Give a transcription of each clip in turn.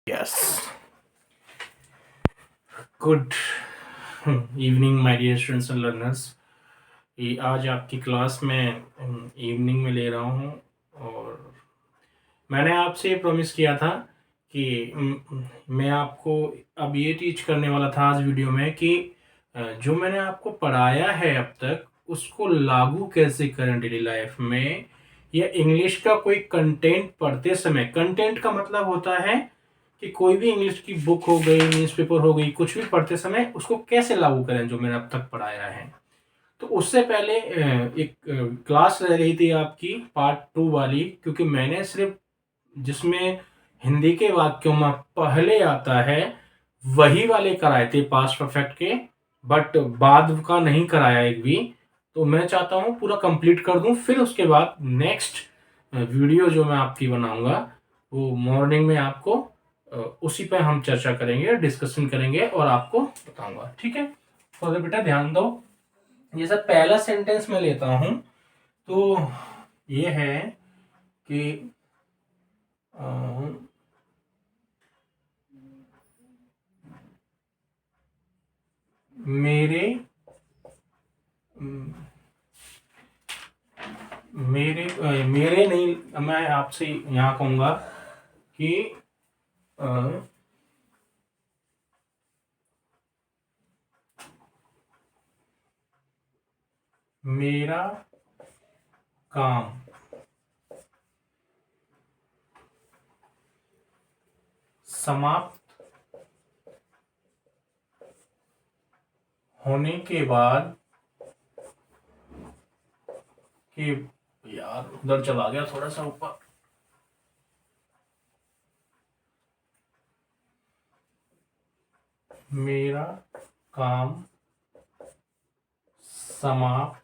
Yes. Good evening my dear students and learners. ये आज आपकी क्लास में इवनिंग में ले रहा हूँ और मैंने आपसे ये प्रॉमिस किया था कि मैं आपको अब ये टीच करने वाला था आज वीडियो में कि जो मैंने आपको पढ़ाया है अब तक उसको लागू कैसे करें डेली लाइफ में, या इंग्लिश का कोई कंटेंट पढ़ते समय। कंटेंट का मतलब होता है कि कोई भी इंग्लिश की बुक हो गई, न्यूज़पेपर हो गई, कुछ भी पढ़ते समय उसको कैसे लागू करें जो मैंने अब तक पढ़ाया है। तो उससे पहले एक क्लास रह गई थी आपकी पार्ट 2 वाली, क्योंकि मैंने सिर्फ जिसमें हिंदी के वाक्यों में पहले आता है वही वाले कराए थे पास्ट परफेक्ट के, बट बाद का नहीं कराया एक भी। तो मैं चाहता हूँ पूरा कंप्लीट कर दूं, फिर उसके बाद नेक्स्ट वीडियो जो मैं आपकी बनाऊंगा वो मॉर्निंग में आपको उसी पे हम चर्चा करेंगे, डिस्कशन करेंगे और आपको बताऊंगा। ठीक है, तो बेटा ध्यान दो। ये सब पहला सेंटेंस मैं लेता हूं, तो ये है कि अ, मेरे मेरे मेरे नहीं, मैं आपसे यहाँ कहूँगा कि अ, मेरा काम समाप्त होने के बाद कि यार उधर चला गया थोड़ा सा ऊपर। मेरा काम समाप्त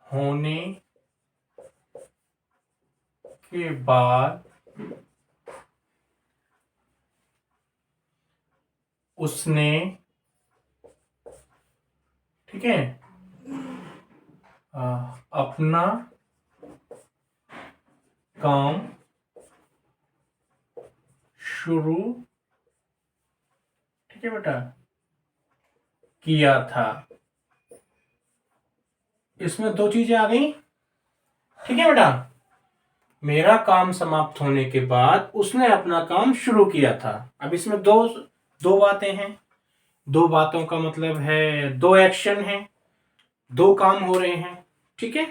होने के बाद उसने, ठीक है, अपना काम शुरू, ठीक है बेटा, किया था। इसमें दो चीजें आ गई, ठीक है बेटा। मेरा काम समाप्त होने के बाद उसने अपना काम शुरू किया था। अब इसमें दो दो बातें हैं। दो बातों का मतलब है दो एक्शन हैं, दो काम हो रहे हैं, ठीक है।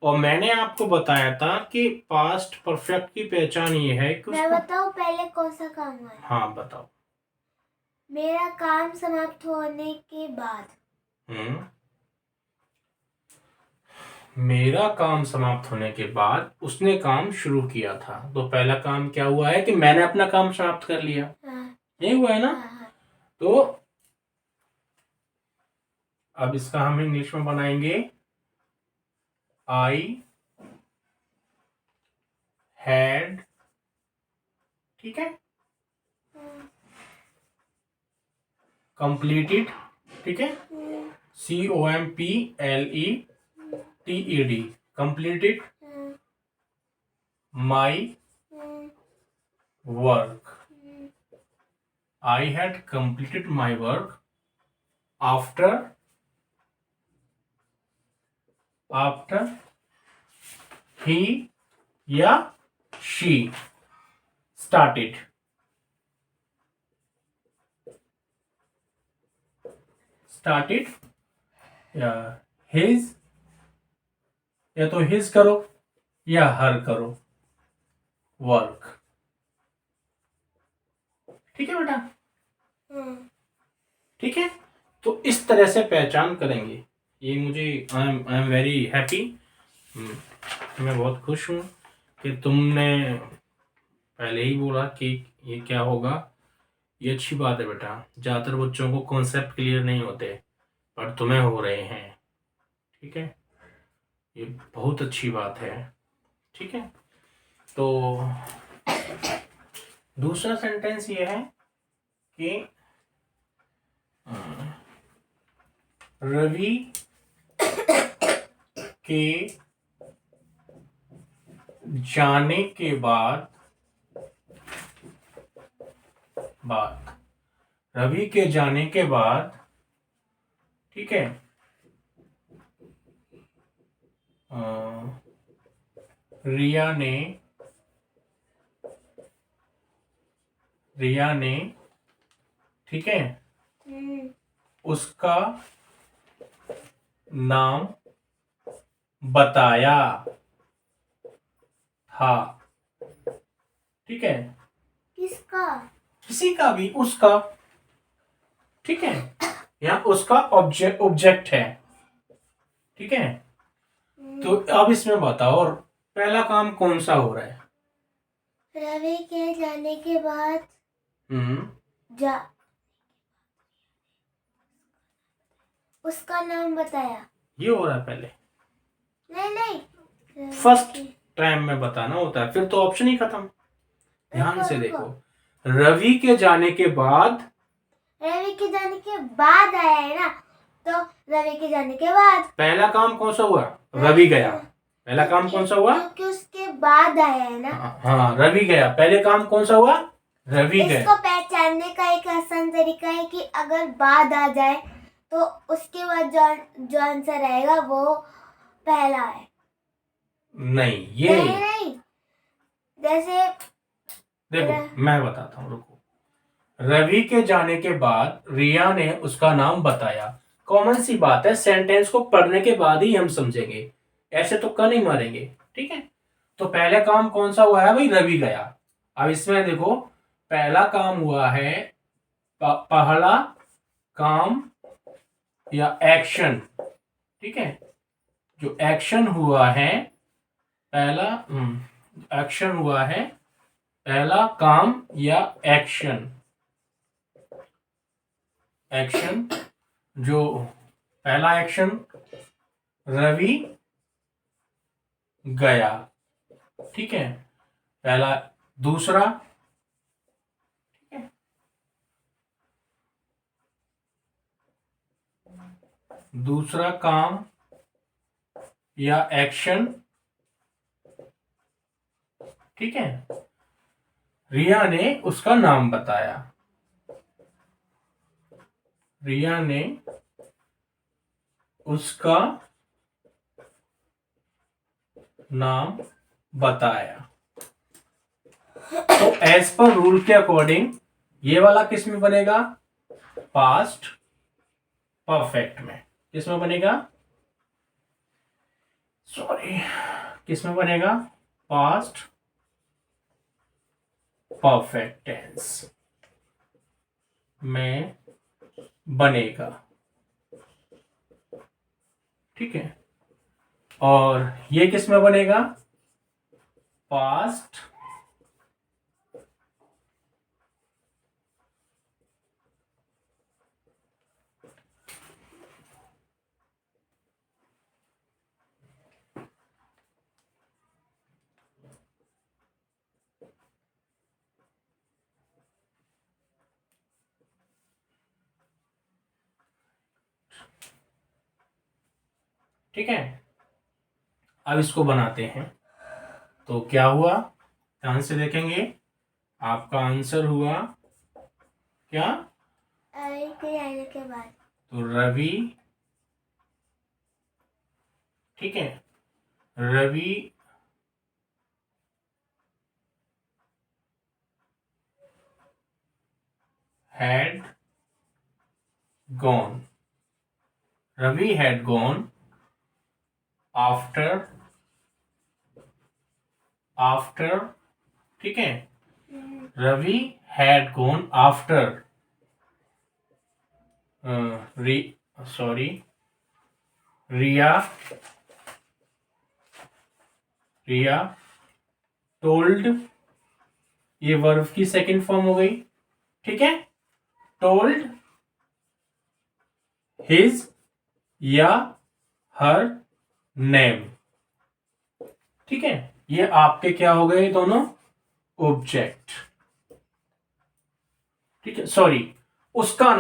और मैंने आपको बताया था कि पास्ट परफेक्ट की पहचान ये है कि मैं बताऊं पहले कौन सा काम है? हाँ बताओ। मेरा काम समाप्त होने के बाद। मेरा काम समाप्त होने के बाद उसने काम शुरू किया था। तो पहला काम क्या हुआ है कि मैंने अपना काम समाप्त कर लिया। यही हुआ है ना? तो अब इसका हम इंग्लिश में बनाएंगे आई हैड, ठीक है, कंप्लीटेड, ठीक है, COMPLETED, completed my work. I had completed my work after he या she started या his, या तो his करो या her करो वर्क, ठीक है बेटा। ठीक है, तो इस तरह से पहचान करेंगे। ये मुझे आई एम वेरी हैप्पी, मैं बहुत खुश हूँ कि तुमने पहले ही बोला कि ये क्या होगा। ये अच्छी बात है बेटा, ज़्यादातर बच्चों को कॉन्सेप्ट क्लियर नहीं होते पर तुम्हें हो रहे हैं, ठीक है, ये बहुत अच्छी बात है। ठीक है, तो दूसरा सेंटेंस ये है कि रवि के जाने के बाद बाद, रवि के जाने के बाद, ठीक है, रिया ने ठीक है उसका नाम बताया था, ठीक है, किसका? किसी का भी, उसका, ठीक है, यहाँ उसका ऑब्जेक्ट है, ठीक है। तो अब इसमें बताओ, और पहला काम कौन सा हो रहा है? रवि के जाने के बाद जा उसका नाम बताया, ये हो रहा है पहले। नहीं फर्स्ट टाइम में बताना होता है, फिर तो ऑप्शन ही खत्म। ध्यान से देखो, रवि के जाने के बाद, रवि के जाने के बाद आया है ना, तो रवि के जाने के बाद पहला काम कौन सा हुआ? रवि गया। पहला काम कौन सा हुआ? क्योंकि उसके बाद आया है ना। हाँ, रवि गया। पहले काम कौन सा हुआ? रवि गया। इसको पहचानने का एक आसान तरीका है कि अगर बाद आ जाए तो उसके बाद जो आंसर आएगा वो पहला है। नहीं, ये नहीं, जैसे देखो मैं बताता हूँ, रुको। रवि के जाने के बाद रिया ने उसका नाम बताया, कॉमन सी बात है, सेंटेंस को पढ़ने के बाद ही हम समझेंगे, ऐसे तो कर नहीं मारेंगे, ठीक है। तो पहले काम कौन सा हुआ है भाई? रवि गया। अब इसमें देखो, पहला काम हुआ है, पहला काम या एक्शन, ठीक है, जो एक्शन हुआ है, पहला एक्शन हुआ है, पहला काम या एक्शन, जो पहला एक्शन, रवि गया, ठीक है, पहला। दूसरा, ठीक है, दूसरा काम या एक्शन, ठीक है, रिया ने उसका नाम बताया, रिया ने उसका नाम बताया। तो एज पर रूल के अकॉर्डिंग ये वाला किस में बनेगा? पास्ट परफेक्ट में। किस में बनेगा? सॉरी, किस में बनेगा? पास्ट परफेक्ट टेंस में बनेगा, ठीक है। और ये किस में बनेगा? पास्ट ठीक है। अब इसको बनाते हैं। तो क्या हुआ, ध्यान से देखेंगे। आपका आंसर हुआ क्या? रवि के जाने के बाद। तो रवि, ठीक है, Ravi had gone, Ravi had gone after, ठीक है, Ravi had gone after Riya told, ये वर्ब की सेकंड फॉर्म हो गई, ठीक है, टोल्ड हिज या हर नेम, ठीक है। ये आपके क्या हो गए दोनों? ऑब्जेक्ट, ठीक है, सॉरी, उसका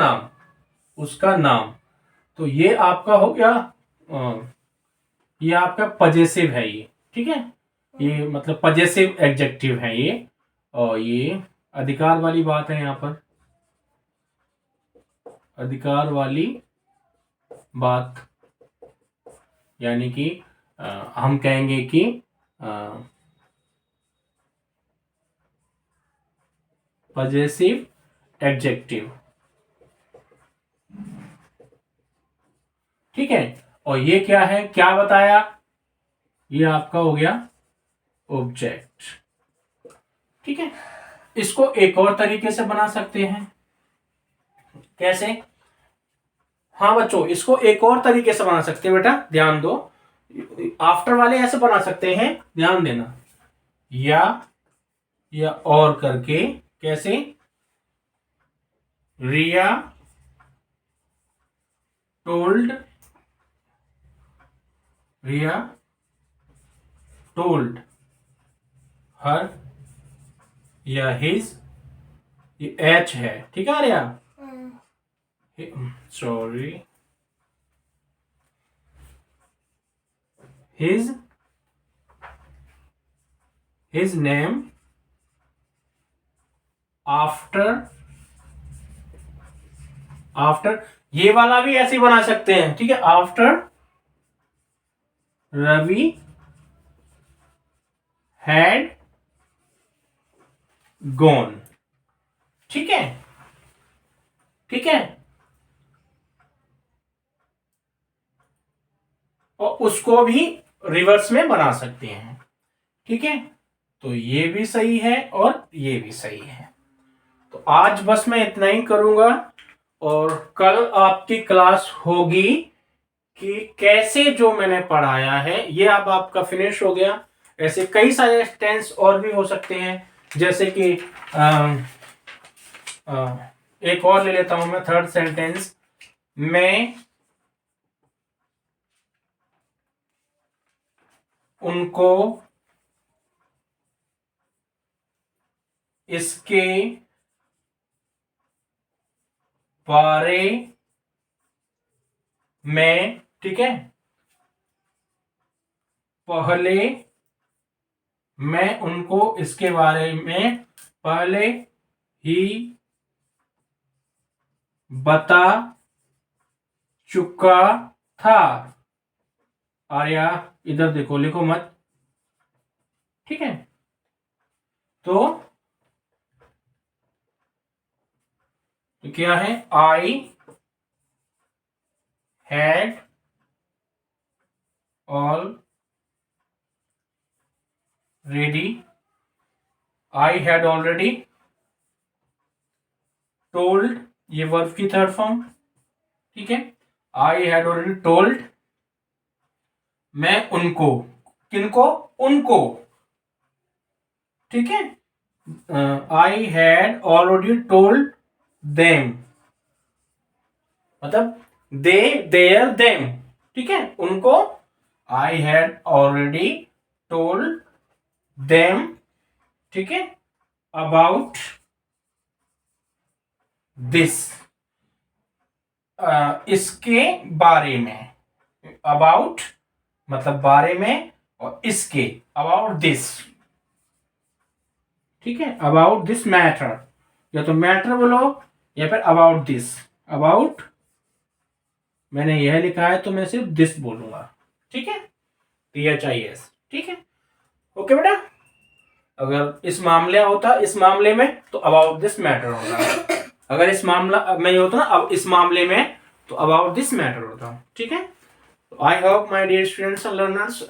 नाम। तो ये आपका हो गया, ये आपका पजेसिव है ये, ठीक है, ये मतलब पजेसिव एडजेक्टिव है ये, और ये अधिकार वाली बात है यहाँ पर, अधिकार वाली बात, यानी कि हम कहेंगे कि पजेसिव एडजेक्टिव, ठीक है। और ये क्या है, क्या बताया, ये आपका हो गया ऑब्जेक्ट, ठीक है। इसको एक और तरीके से बना सकते हैं, कैसे? हाँ बच्चों, इसको एक और तरीके से बना सकते हैं, बेटा ध्यान दो। आफ्टर वाले ऐसे बना सकते हैं, ध्यान देना, या और करके, कैसे? रिया टोल्ड हर, या हिज, ये एच है, ठीक है रिया, सॉरी, हिज नेम आफ्टर, ये वाला भी ऐसे ही बना सकते हैं, ठीक है। आफ्टर रवि हैड गॉन, ठीक है, ठीक है। और उसको भी रिवर्स में बना सकते हैं, ठीक है। तो ये भी सही है और ये भी सही है। तो आज बस मैं इतना ही करूंगा, और कल आपकी क्लास होगी कि कैसे जो मैंने पढ़ाया है ये अब आपका फिनिश हो गया। ऐसे कई सारे टेंस और भी हो सकते हैं, जैसे कि एक और ले लेता हूं मैं, थर्ड सेंटेंस, मैं उनको इसके बारे में, ठीक है, पहले, मैं उनको इसके बारे में पहले ही बता चुका था। आर्या इधर देखो, लिखो मत, ठीक है। तो क्या है, आई हैड ऑलरेडी टोल्ड, ये वर्ब की थर्ड फॉर्म, ठीक है। आई हैड ऑलरेडी टोल्ड, मैं उनको, किनको, उनको, ठीक है। I had already told them, मतलब दे, देयर, देम, ठीक है, उनको I had already told them, ठीक है, अबाउट दिस, इसके बारे में, अबाउट मतलब बारे में, और इसके, अबाउट दिस, ठीक है, अबाउट दिस मैटर, या तो मैटर बोलो या फिर अबाउट दिस। अबाउट मैंने यह लिखा है तो मैं सिर्फ दिस बोलूंगा, ठीक है, THIS, ठीक है, ओके बेटा। अगर इस मामले होता, इस मामले में, तो अबाउट दिस मैटर होता, अगर इस मामला में होता ना, अब इस मामले में, तो अबाउट दिस मैटर होता, ठीक है। I hope my dear students and learners,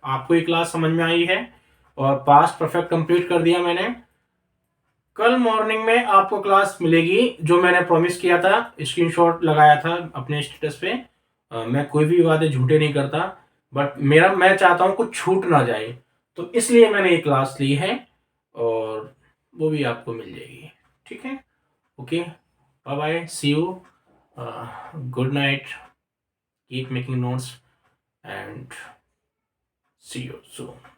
आपको ये क्लास समझ में आई है, और पास्ट परफेक्ट कंप्लीट कर दिया मैंने। कल मॉर्निंग में आपको क्लास मिलेगी, जो मैंने प्रॉमिस किया था, स्क्रीनशॉट लगाया था अपने स्टेटस पे। मैं कोई भी वादे झूठे नहीं करता, बट मैं चाहता हूँ कुछ छूट ना जाए, तो इसलिए मैंने ये क्लास ली है, और वो भी आपको मिल जाएगी, ठीक है। Okay, bye bye, see you, good night, keep making notes, and see you soon.